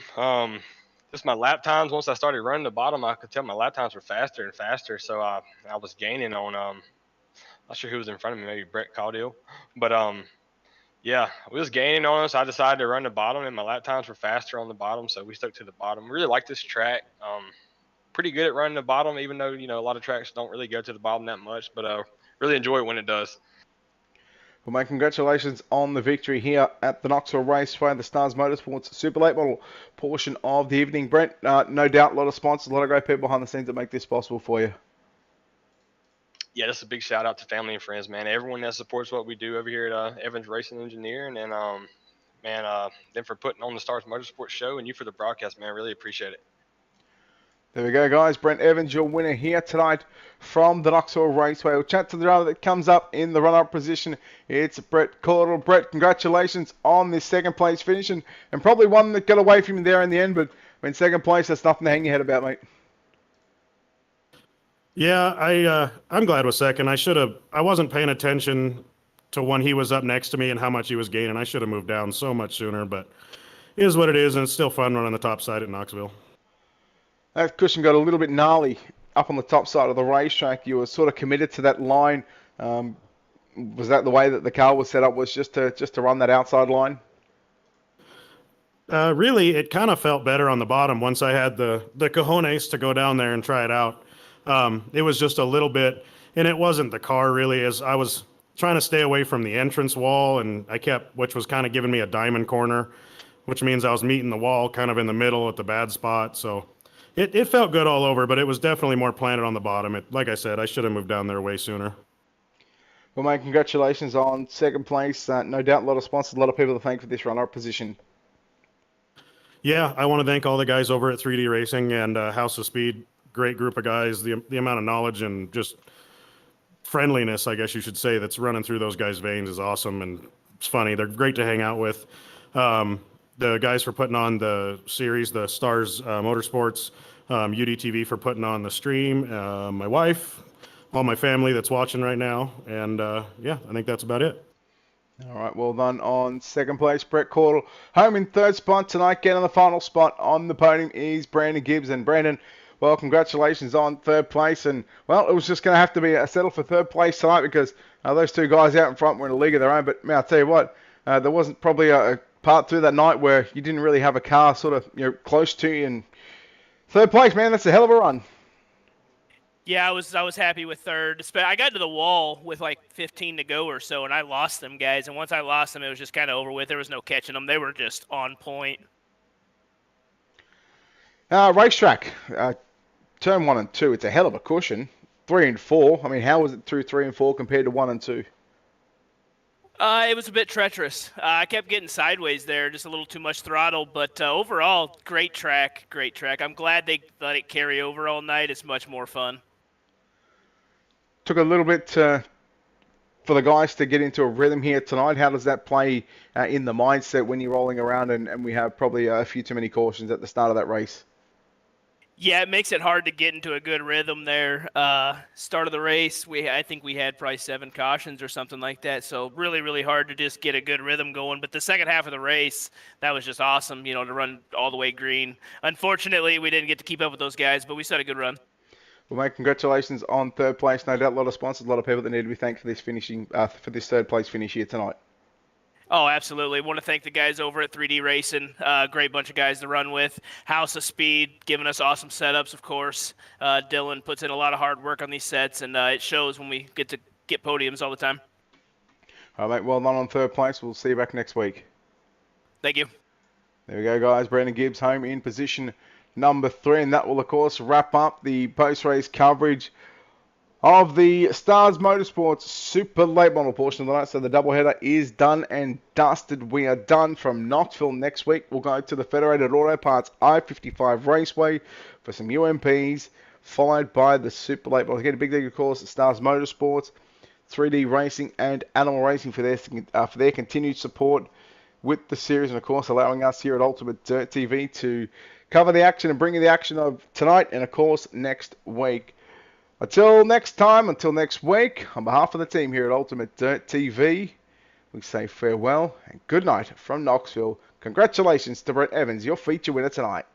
S3: Just my lap times, once I started running the bottom, I could tell my lap times were faster and faster, so I was gaining on, not sure who was in front of me, maybe Brett Caudill, but yeah, we was gaining on us. I decided to run the bottom, and my lap times were faster on the bottom, so we stuck to the bottom. Really like this track. Pretty good at running the bottom, even though, you know, a lot of tracks don't really go to the bottom that much, but really enjoy it when it does.
S2: Well, mate, congratulations on the victory here at the Knoxville Raceway, the Stars Motorsports Super Late Model portion of the evening. Brent, no doubt, a lot of sponsors, a lot of great people behind the scenes that make this possible for you.
S3: Yeah, just a big shout out to family and friends, man. Everyone that supports what we do over here at Evans Racing Engineering, and them for putting on the Stars Motorsports show, and you for the broadcast, man. I really appreciate it.
S2: There we go, guys. Brent Evans, your winner here tonight from the Knoxville Raceway. We'll chat to the driver that comes up in the run-up position. It's Brett Cordell. Brett, congratulations on this second place finish, and probably one that got away from you there in the end, but in second place, that's nothing to hang your head about, mate.
S4: Yeah, I'm glad with second. I wasn't paying attention to when he was up next to me and how much he was gaining. I should have moved down so much sooner, but it is what it is, and it's still fun running the top side at Knoxville.
S2: That cushion got a little bit gnarly up on the top side of the racetrack. You were sort of committed to that line. Was that the way that the car was set up, was just to run that outside line?
S4: Really, it kind of felt better on the bottom once I had the cojones to go down there and try it out. It was just a little bit, and it wasn't the car really, as I was trying to stay away from the entrance wall, and which was kind of giving me a diamond corner, which means I was meeting the wall kind of in the middle at the bad spot. So it felt good all over, but it was definitely more planted on the bottom. Like I said, I should have moved down there way sooner.
S2: Well, mate, congratulations on second place. No doubt a lot of sponsors, a lot of people to thank for this runner-up position.
S4: Yeah, I want to thank all the guys over at 3D Racing and House of Speed. Great group of guys. The amount of knowledge and just friendliness, I guess you should say, that's running through those guys' veins is awesome, and it's funny. They're great to hang out with. The guys for putting on the series, the Stars Motorsports, UDTV for putting on the stream, my wife, all my family that's watching right now, and yeah, I think that's about it.
S2: All right, well done on second place, Brett Cordell. Home in third spot tonight. Getting the final spot on the podium is Brandon Gibbs. And Brandon, well, congratulations on third place. And, well, it was just going to have to be a settle for third place tonight, because those two guys out in front were in a league of their own. But, man, I'll tell you what, there wasn't probably a part through that night where you didn't really have a car sort of close to you. And third place, man, that's a hell of a run.
S5: Yeah, I was happy with third. I got to the wall with like 15 to go or so, and I lost them guys. And once I lost them, it was just kind of over with. There was no catching them. They were just on point.
S2: Racetrack, turn 1 and 2, it's a hell of a cushion. 3 and 4, I mean, how was it through 3 and 4 compared to 1 and 2?
S5: It was a bit treacherous. I kept getting sideways there, just a little too much throttle. But overall, great track, great track. I'm glad they let it carry over all night. It's much more fun.
S2: Took a little bit for the guys to get into a rhythm here tonight. How does that play in the mindset when you're rolling around and we have probably a few too many cautions at the start of that race?
S5: Yeah, it makes it hard to get into a good rhythm there. Start of the race, I think we had probably 7 cautions or something like that. So really, really hard to just get a good rhythm going. But the second half of the race, that was just awesome, to run all the way green. Unfortunately, we didn't get to keep up with those guys, but we still had a good run.
S2: Well, mate, congratulations on third place. No doubt a lot of sponsors, a lot of people that need to be thanked for this finishing, for this third place finish here tonight.
S5: Oh, absolutely. I want to thank the guys over at 3D Racing. Great bunch of guys to run with. House of Speed, giving us awesome setups, of course. Dylan puts in a lot of hard work on these sets, and it shows when we get to get podiums all the time.
S2: All right, mate, well done on third place. We'll see you back next week.
S5: Thank you.
S2: There we go, guys. Brandon Gibbs home in position number 3, and that will, of course, wrap up the post-race coverage of the Stars Motorsports Super Late Model portion of the night. So the doubleheader is done and dusted. We are done from Knoxville. Next week, we'll go to the Federated Auto Parts I-55 Raceway for some UMPs, followed by the Super Late Model. Again, a big thing, of course, Stars Motorsports, 3D Racing, and Animal Racing for their continued support with the series, and of course, allowing us here at Ultimate Dirt TV to cover the action and bring you the action of tonight and, of course, next week. Until next time, until next week, on behalf of the team here at Ultimate Dirt TV, we say farewell and good night from Knoxville. Congratulations to Brett Evans, your feature winner tonight.